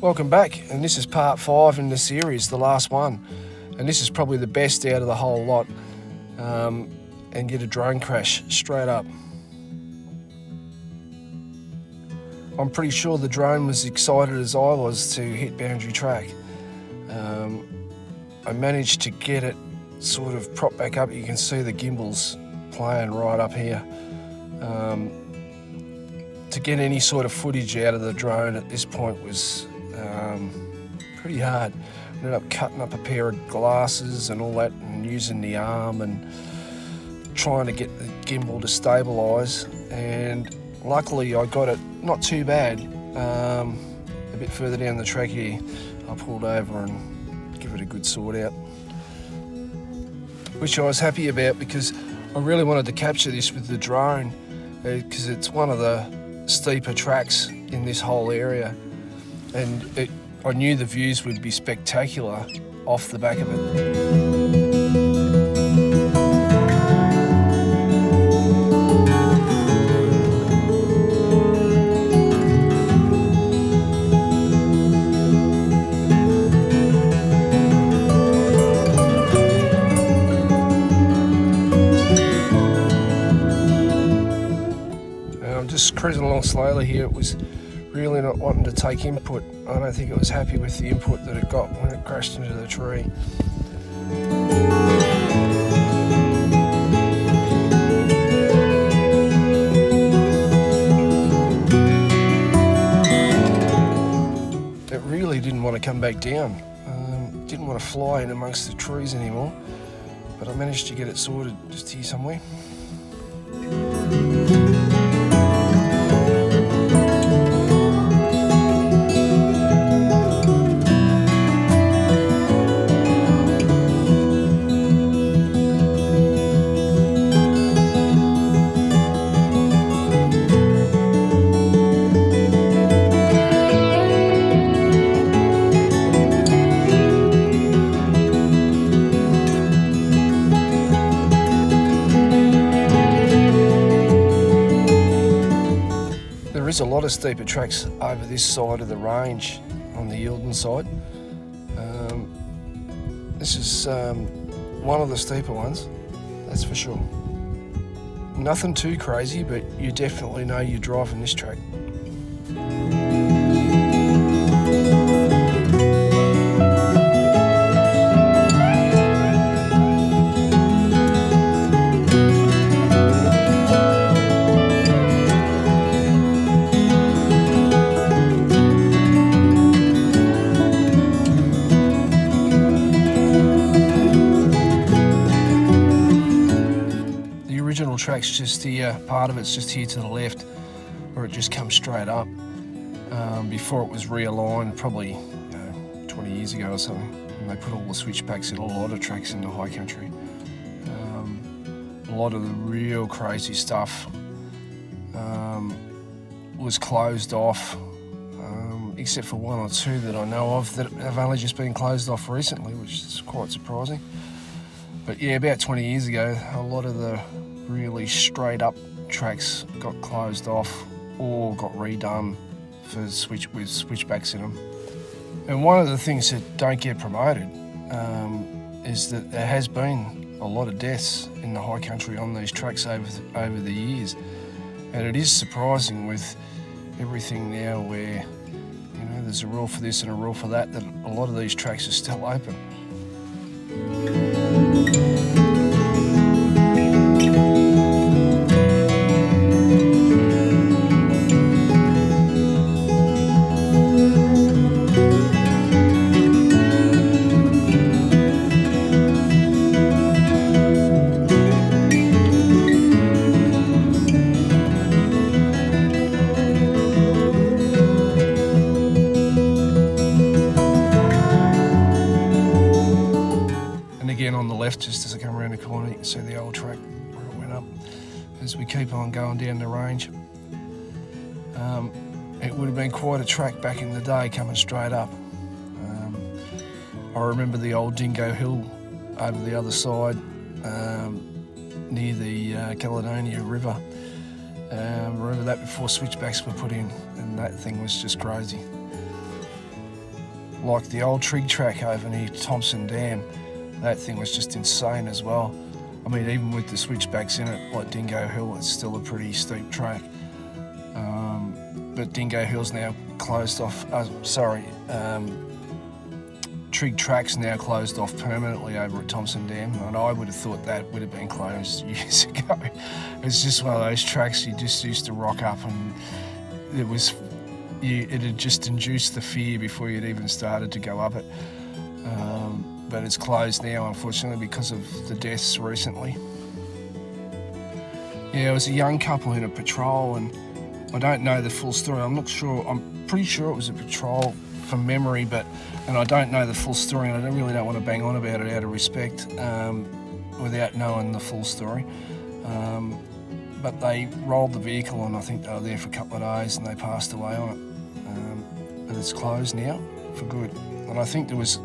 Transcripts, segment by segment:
Welcome back, and this is part 5 in the series, the last one. And this is probably the best out of the whole lot. And get a drone crash straight up. I'm pretty sure the drone was excited as I was to hit boundary track. I managed to get it sort of propped back up. You can see the gimbals playing right up here. To get any sort of footage out of the drone at this point was pretty hard. I ended up cutting up a pair of glasses and all that, and using the arm and trying to get the gimbal to stabilise. And luckily I got it not too bad. A bit further down the track here, I pulled over and give it a good sort out, which I was happy about because I really wanted to capture this with the drone because it's one of the steeper tracks in this whole area, and I knew the views would be spectacular off the back of it. Just cruising along slowly here. It was really not wanting to take input. I don't think it was happy with the input that it got when it crashed into the tree. It really didn't want to come back down. Didn't want to fly in amongst the trees anymore, but I managed to get it sorted just here somewhere. There is a lot of steeper tracks over this side of the range on the Eildon side. This is one of the steeper ones, that's for sure. Nothing too crazy, but you definitely know you're driving this track. Original track's just here, part of it's just here to the left, where it just comes straight up. Before it was realigned, probably 20 years ago or something, and they put all the switchbacks in a lot of tracks in the high country. A lot of the real crazy stuff was closed off, except for one or two that I know of that have only just been closed off recently, which is quite surprising. But yeah, about 20 years ago, a lot of the really straight up tracks got closed off or got redone with switchbacks in them. And one of the things that don't get promoted is that there has been a lot of deaths in the high country on these tracks over the years. And it is surprising with everything now where, you know, there's a rule for this and a rule for that, that a lot of these tracks are still open. On the left, just as I come around the corner, you can see the old track where it went up. As we keep on going down the range, it would have been quite a track back in the day coming straight up. I remember the old Dingo Hill over the other side near the Caledonia River. Remember that before switchbacks were put in, and that thing was just crazy. like the old trig track over near Thompson Dam. That thing was just insane as well. I mean, even with the switchbacks in it, like Dingo Hill, it's still a pretty steep track. But Dingo Hill's now closed off, trig track's now closed off permanently over at Thompson Dam, and I would have thought that would have been closed years ago. It's just one of those tracks you just used to rock up, and it had just induced the fear before you'd even started to go up it. But it's closed now, unfortunately, because of the deaths recently. Yeah, it was a young couple in a patrol, and I don't know the full story. I'm not sure. I'm pretty sure it was a patrol from memory, and I don't know the full story, and I really don't want to bang on about it out of respect without knowing the full story. But they rolled the vehicle, and I think they were there for a couple of days, and they passed away on it. But it's closed now for good. And I think with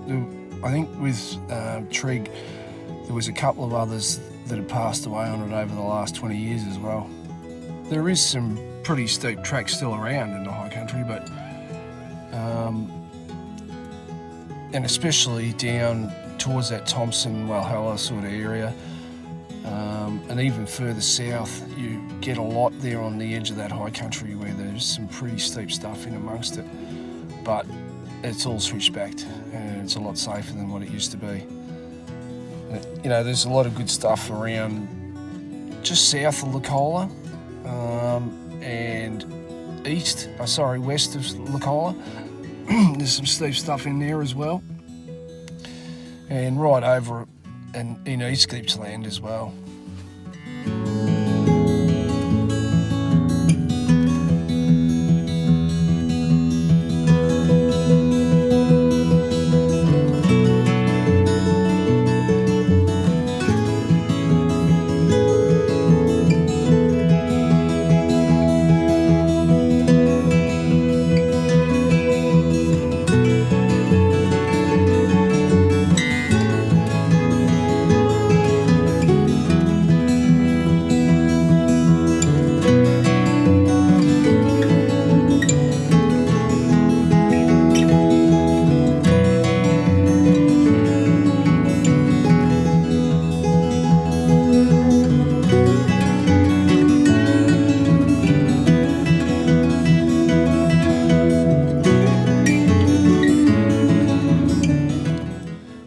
Trig, there was a couple of others that had passed away on it over the last 20 years as well. There is some pretty steep tracks still around in the high country, but and especially down towards that Thompson, Walhalla sort of area, and even further south, you get a lot there on the edge of that high country where there's some pretty steep stuff in amongst it, but it's all switchbacked and it's a lot safer than what it used to be. You know, there's a lot of good stuff around just south of Lucola and west of Lucola. There's some steep stuff in there as well, and right over in East Gippsland as well.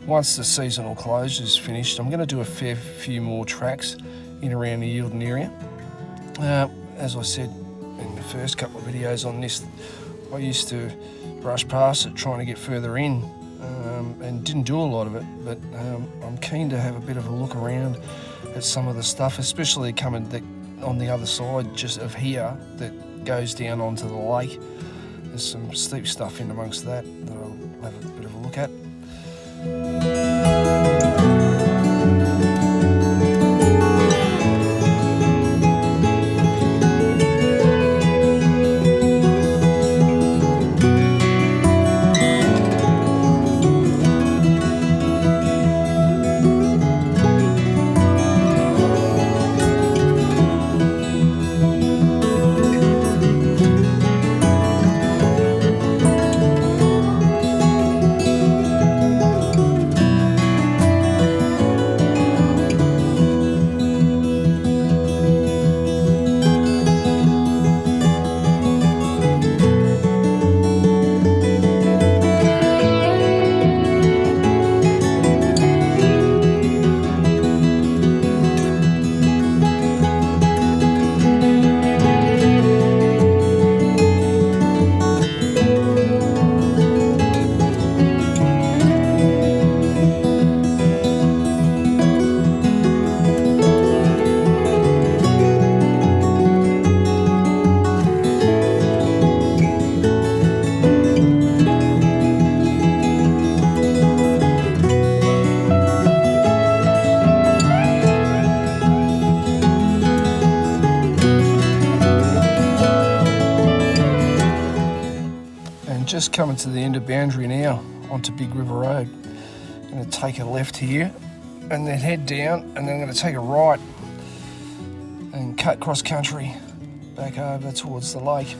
Once the seasonal closure is finished, I'm going to do a fair few more tracks in around the Eildon area. As I said in the first couple of videos on this, I used to brush past it trying to get further in and didn't do a lot of it, but I'm keen to have a bit of a look around at some of the stuff, especially coming on the other side just of here that goes down onto the lake. There's some steep stuff in amongst that I'll have a bit of a look at. Just coming to the end of Boundary now, onto Big River Road. I'm going to take a left here and then head down, and then I'm going to take a right and cut cross country back over towards the lake.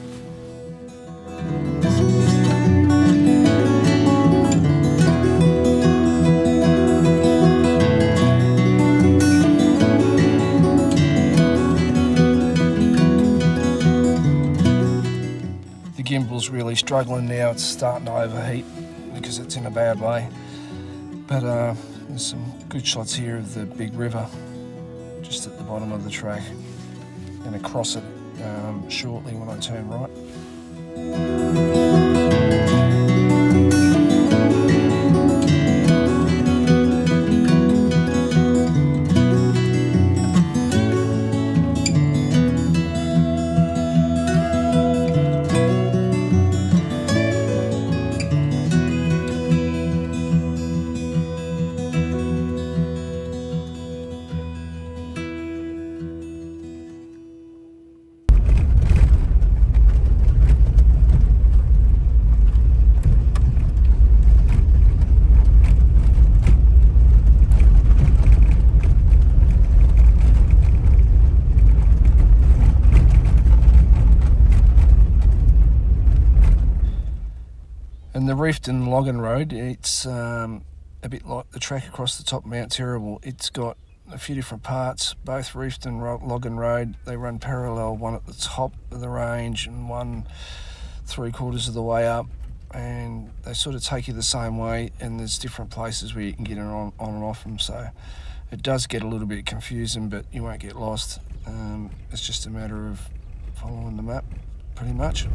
gimbal's really struggling now. It's starting to overheat because it's in a bad way. But there's some good shots here of the big river just at the bottom of the track. I'm going to cross it shortly when I turn right. And the Eildon Logging Road, it's a bit like the track across the top of Mount Terrible. It's got a few different parts. Both Eildon Logging Road, they run parallel, one at the top of the range and one 3/4 of the way up, and they sort of take you the same way, and there's different places where you can get on and off them, so it does get a little bit confusing, but you won't get lost. It's just a matter of following the map, pretty much.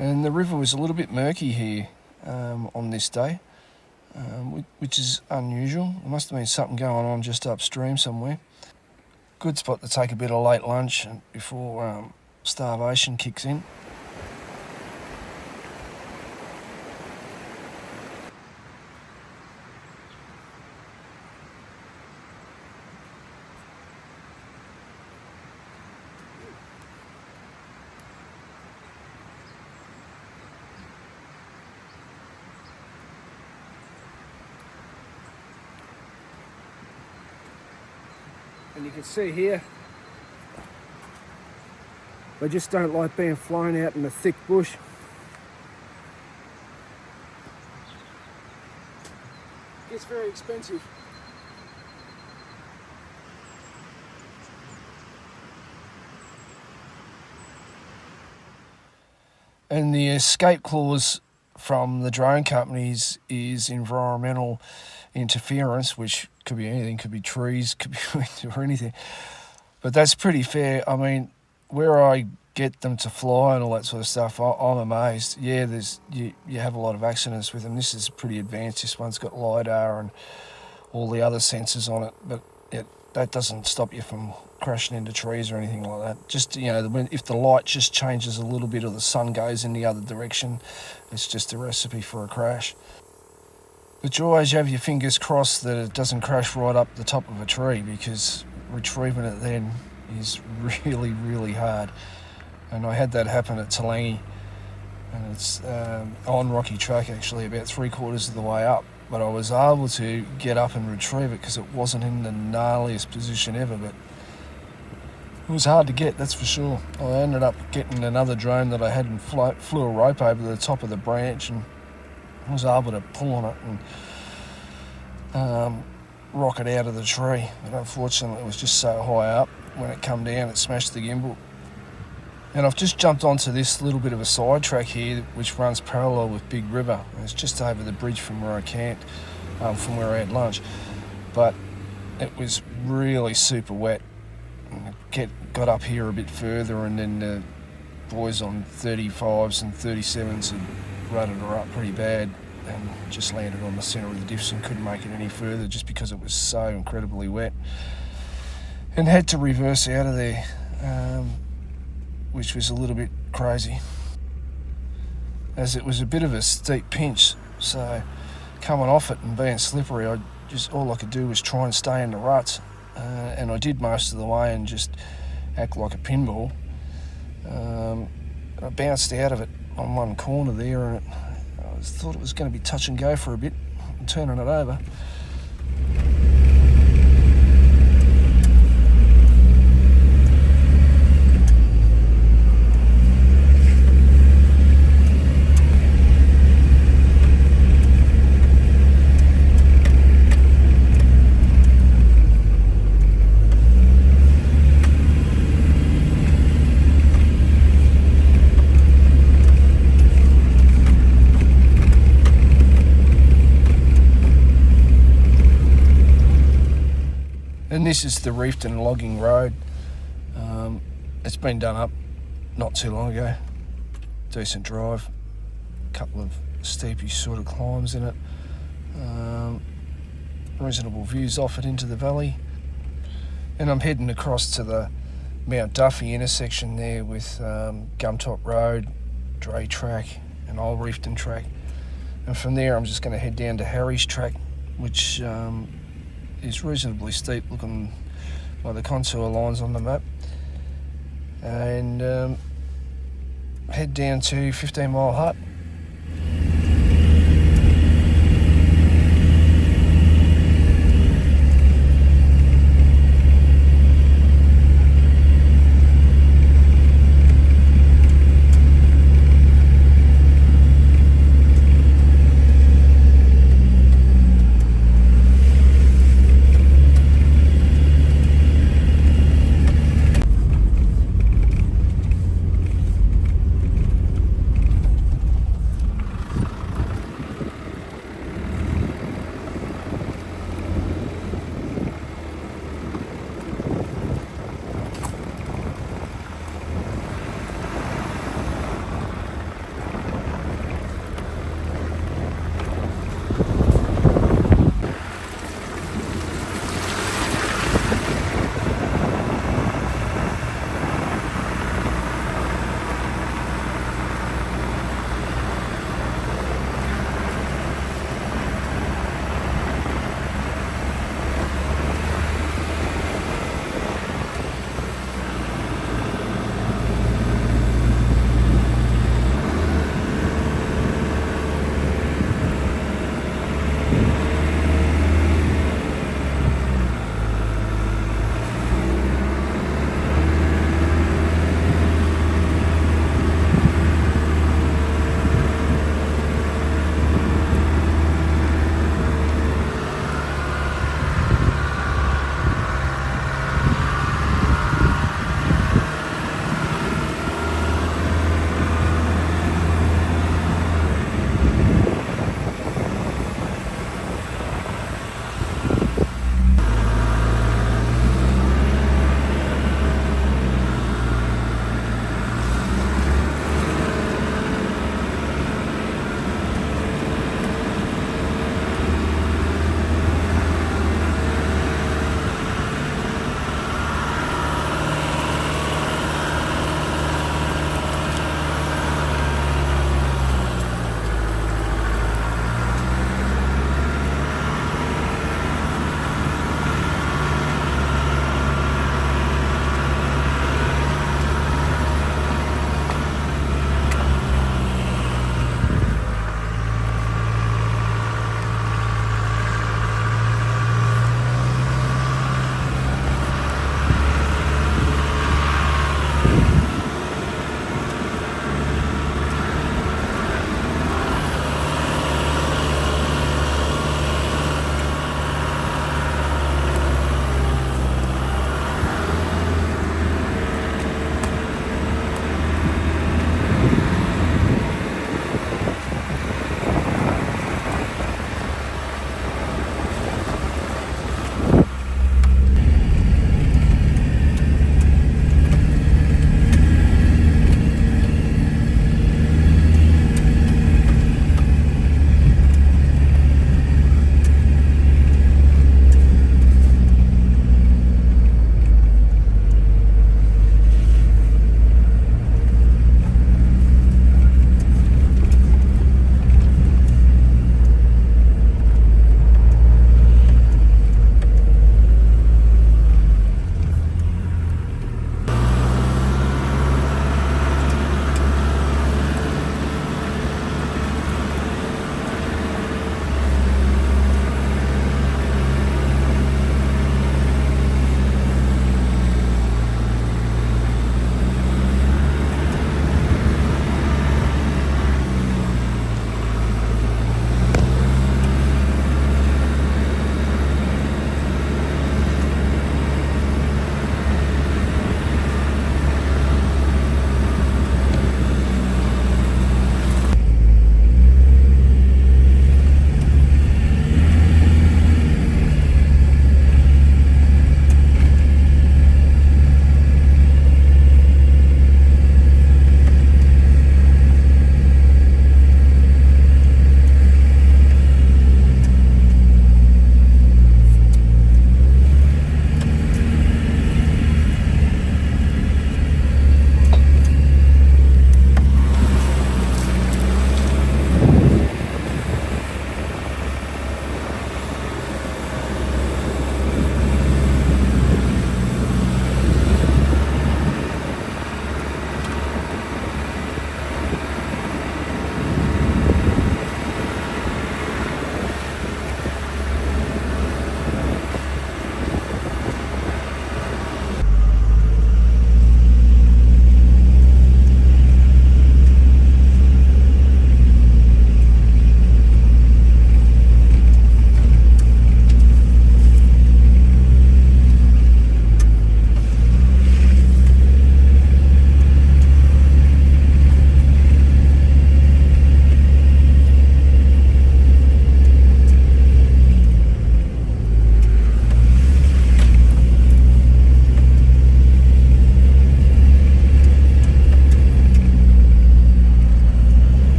And the river was a little bit murky here on this day, which is unusual. There must have been something going on just upstream somewhere. Good spot to take a bit of late lunch before starvation kicks in. And you can see here, they just don't like being flown out in the thick bush. It's very expensive. And the escape clause from the drone companies is environmental interference, which could be anything, could be trees, could be or anything. But that's pretty fair. I mean, where I get them to fly and all that sort of stuff, I'm amazed. Yeah, you have a lot of accidents with them. This is pretty advanced. This one's got LiDAR and all the other sensors on it, but that doesn't stop you from crashing into trees or anything like that. Just, if the light just changes a little bit or the sun goes in the other direction, it's just a recipe for a crash. But you always have your fingers crossed that it doesn't crash right up the top of a tree, because retrieving it then is really, really hard. And I had that happen at Talangi, and it's on rocky track actually, about 3/4 of the way up. But I was able to get up and retrieve it because it wasn't in the gnarliest position ever, but it was hard to get, that's for sure. I ended up getting another drone that I had and flew a rope over the top of the branch and was able to pull on it and rock it out of the tree. But unfortunately it was just so high up, when it come down it smashed the gimbal. And I've just jumped onto this little bit of a side track here which runs parallel with Big River. And it's just over the bridge from where I camped, from where I had lunch. But it was really super wet. Got up here a bit further, and then the boys on 35s and 37s had rutted her up pretty bad and just landed on the centre of the diffs and couldn't make it any further just because it was so incredibly wet, and had to reverse out of there. which was a little bit crazy, as it was a bit of a steep pinch. So coming off it and being slippery, all I could do was try and stay in the ruts, and I did most of the way and just act like a pinball. I bounced out of it on one corner there, and I thought it was going to be touch and go for a bit, and turning it over. And this is the Eildon logging road. It's been done up not too long ago. Decent drive, a couple of steepy sort of climbs in it. Reasonable views off it into the valley. And I'm heading across to the Mount Duffy intersection there with Gumtop Road, Dre Track and Old Eildon Track. And from there I'm just going to head down to Harry's Track, which is reasonably steep looking by the contour lines on the map, and head down to 15 Mile Hut.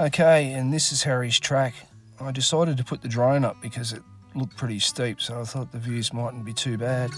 Okay, and this is Harry's track. I decided to put the drone up because it looked pretty steep, so I thought the views mightn't be too bad.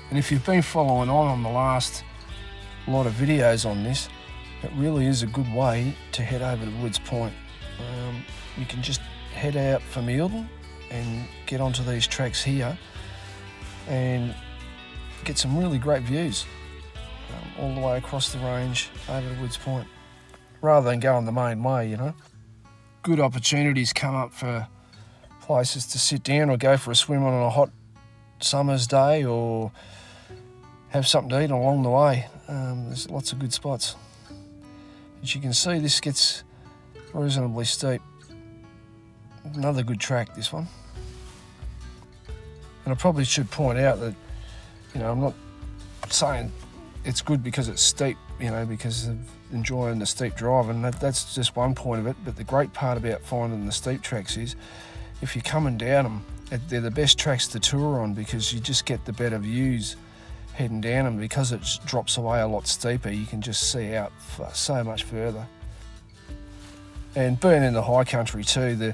And if you've been following on the last lot of videos on this, it really is a good way to head over to Woods Point. You can just head out from Eildon and get onto these tracks here and get some really great views all the way across the range over to Woods Point, rather than going the main way, you know. Good opportunities come up for places to sit down or go for a swim on a hot summer's day, or have something to eat along the way. There's lots of good spots. As you can see, this gets reasonably steep. Another good track, this one. And I probably should point out that, you know, I'm not saying it's good because it's steep, you know, because of enjoying the steep drive, and that's just one point of it. But the great part about finding the steep tracks is, if you're coming down them, they're the best tracks to tour on, because you just get the better views heading down them. Because it drops away a lot steeper, you can just see out so much further. And being in the high country too, the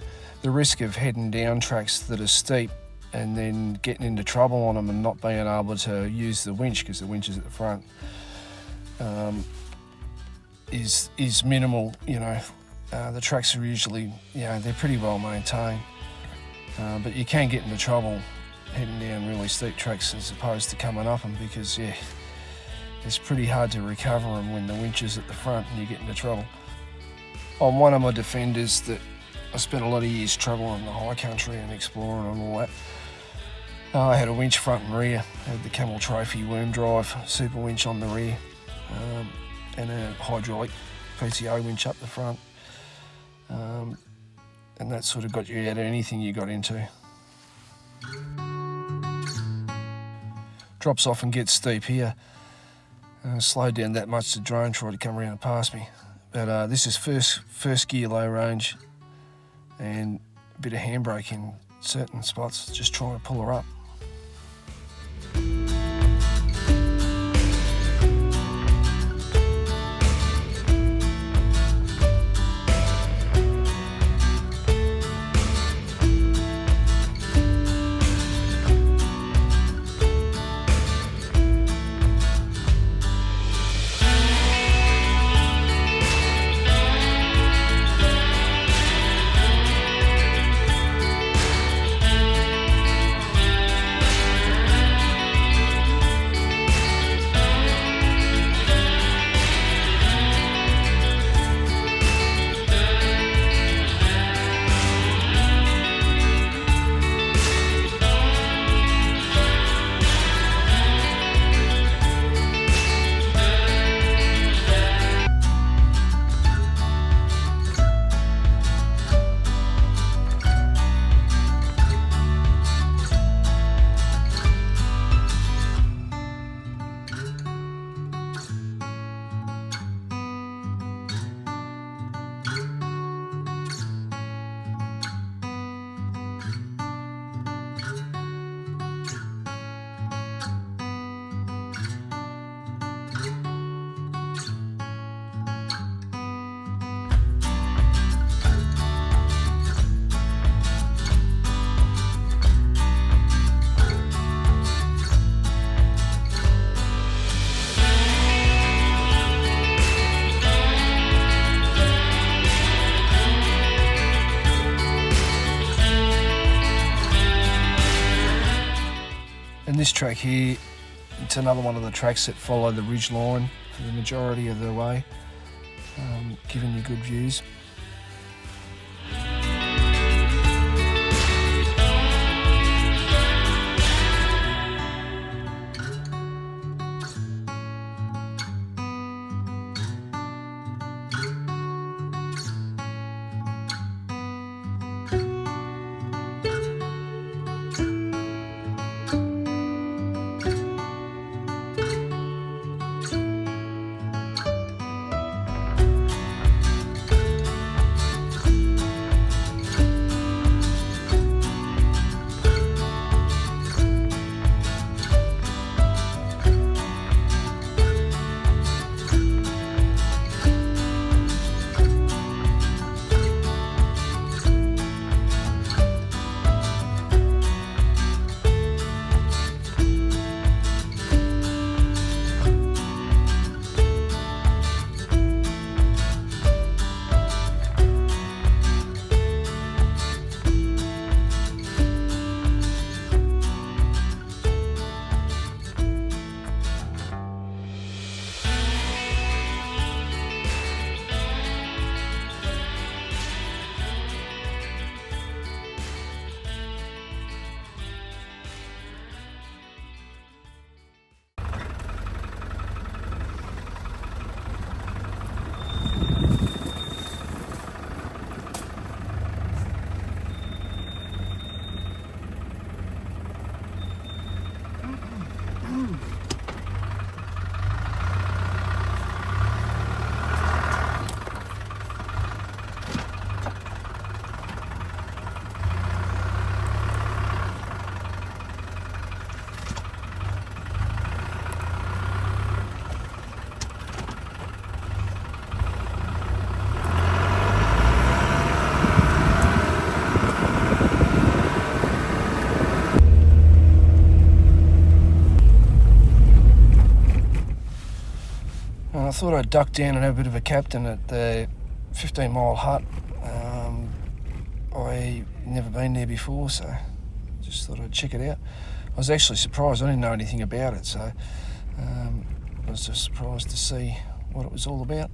risk of heading down tracks that are steep and then getting into trouble on them and not being able to use the winch, because the winch is at the front, is minimal. You know, the tracks are usually, you know, they're pretty well maintained, but you can get into trouble heading down really steep tracks as opposed to coming up them, because yeah, it's pretty hard to recover them when the winch is at the front and you get into trouble. I'm one of my defenders that I spent a lot of years travelling the high country and exploring and all that. I had a winch front and rear. I had the Camel Trophy worm drive super winch on the rear, and a hydraulic PTO winch up the front, and that sort of got you out of anything you got into. Drops off and gets steep here. Slowed down that much, the drone tried to come around and pass me. But this is first gear low range, and a bit of handbrake in certain spots, just trying to pull her up. And this track here, in it's another one of the tracks that follow the ridge line for the majority of the way, giving you good views. I thought I'd duck down and have a bit of a captain at the 15-mile hut. I've never been there before, so just thought I'd check it out. I was actually surprised, I didn't know anything about it, so I was just surprised to see what it was all about.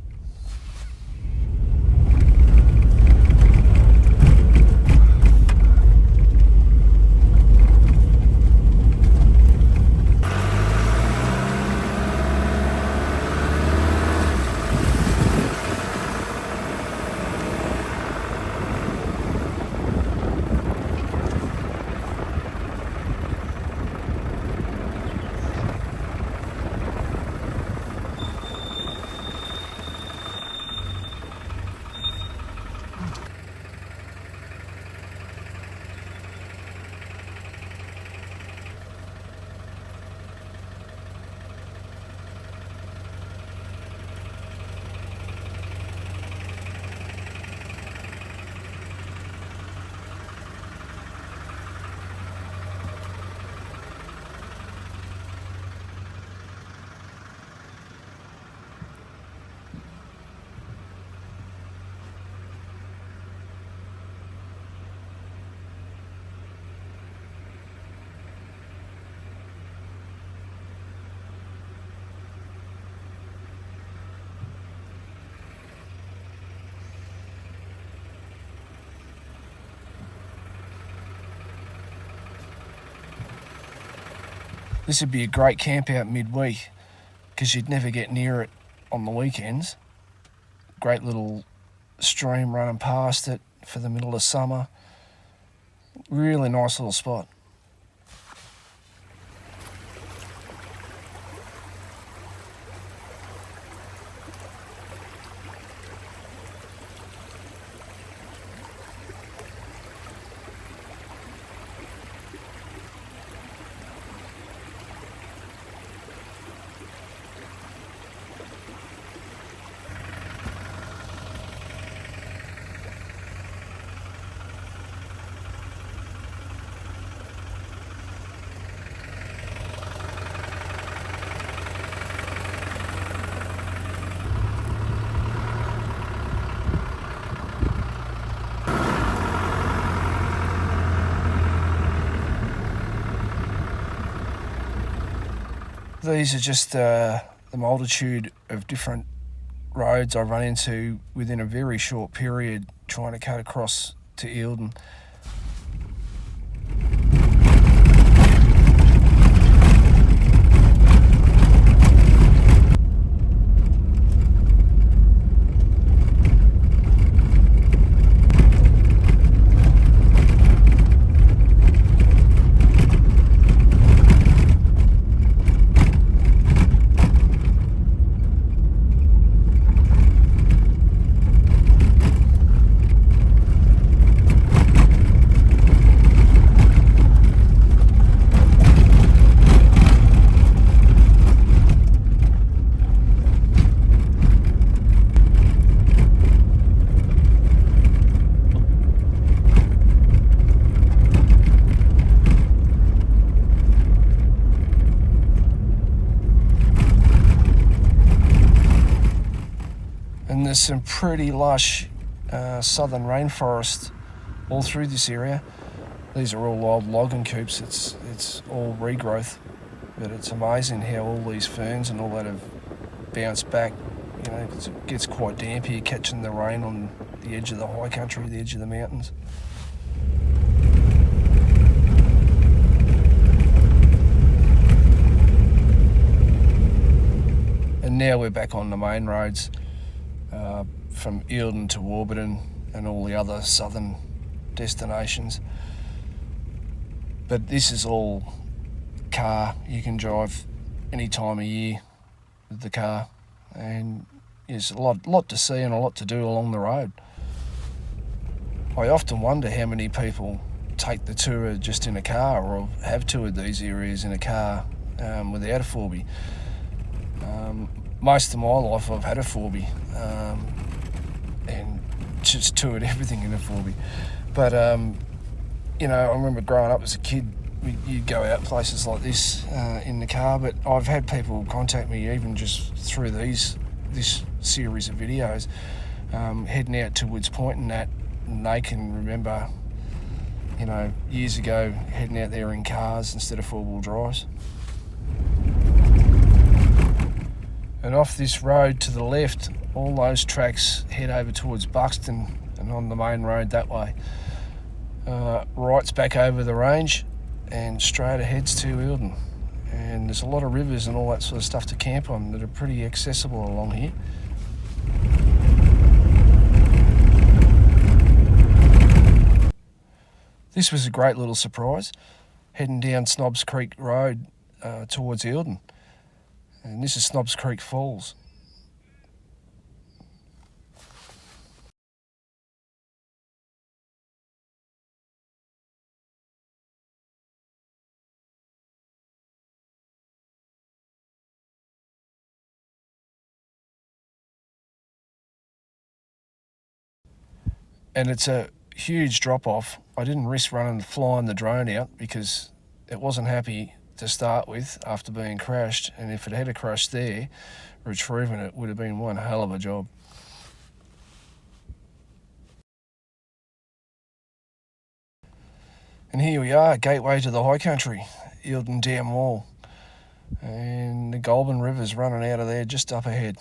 This would be a great camp out midweek because you'd never get near it on the weekends. Great little stream running past it for the middle of summer. Really nice little spot. These are just the multitude of different roads I run into within a very short period trying to cut across to Eildon. And there's some pretty lush southern rainforest all through this area. These are all old logging coops. It's all regrowth, but it's amazing how all these ferns and all that have bounced back. You know, it gets quite damp here catching the rain on the edge of the high country, the edge of the mountains. And now we're back on the main roads from Eildon to Warburton and all the other southern destinations. But this is all car. You can drive any time of year with the car, and there's a lot to see and a lot to do along the road. I often wonder how many people take the tour just in a car or have toured these areas in a car without a 4B. Most of my life I've had a 4B and just toured everything in a 4B. But, you know, I remember growing up as a kid, you'd go out places like this in the car, but I've had people contact me even just through this series of videos heading out to Woods Point and that, and they can remember, you know, years ago heading out there in cars instead of four-wheel drives. And off this road to the left, all those tracks head over towards Buxton and on the main road that way. Right's back over the range and straight ahead's to Eildon. And there's a lot of rivers and all that sort of stuff to camp on that are pretty accessible along here. This was a great little surprise, heading down Snobs Creek Road towards Eildon. And this is Snobs Creek Falls. And it's a huge drop off. I didn't risk flying the drone out because it wasn't happy to start with after being crashed, and if it had a crash there, retrieving it would have been one hell of a job. And here we are, gateway to the high country, Eildon Dam Wall, and the Goulburn River's running out of there just up ahead.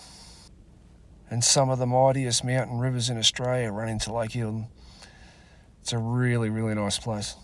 And some of the mightiest mountain rivers in Australia run into Lake Eildon. It's a really, really nice place.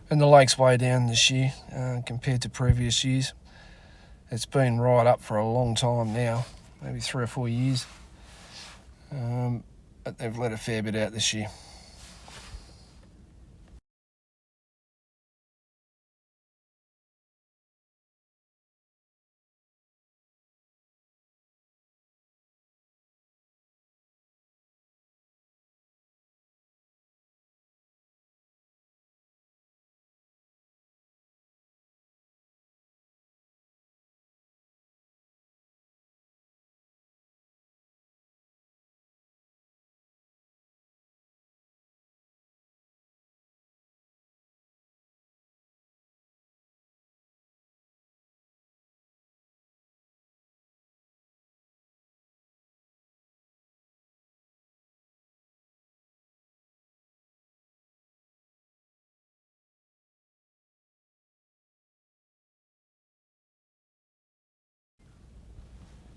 And the lake's way down this year compared to previous years. It's been right up for a long time now, maybe 3 or 4 years. But they've let a fair bit out this year.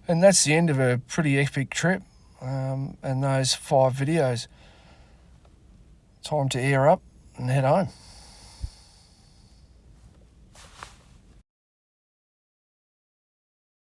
And that's the end of a pretty epic trip, and those 5 videos. Time to air up and head home.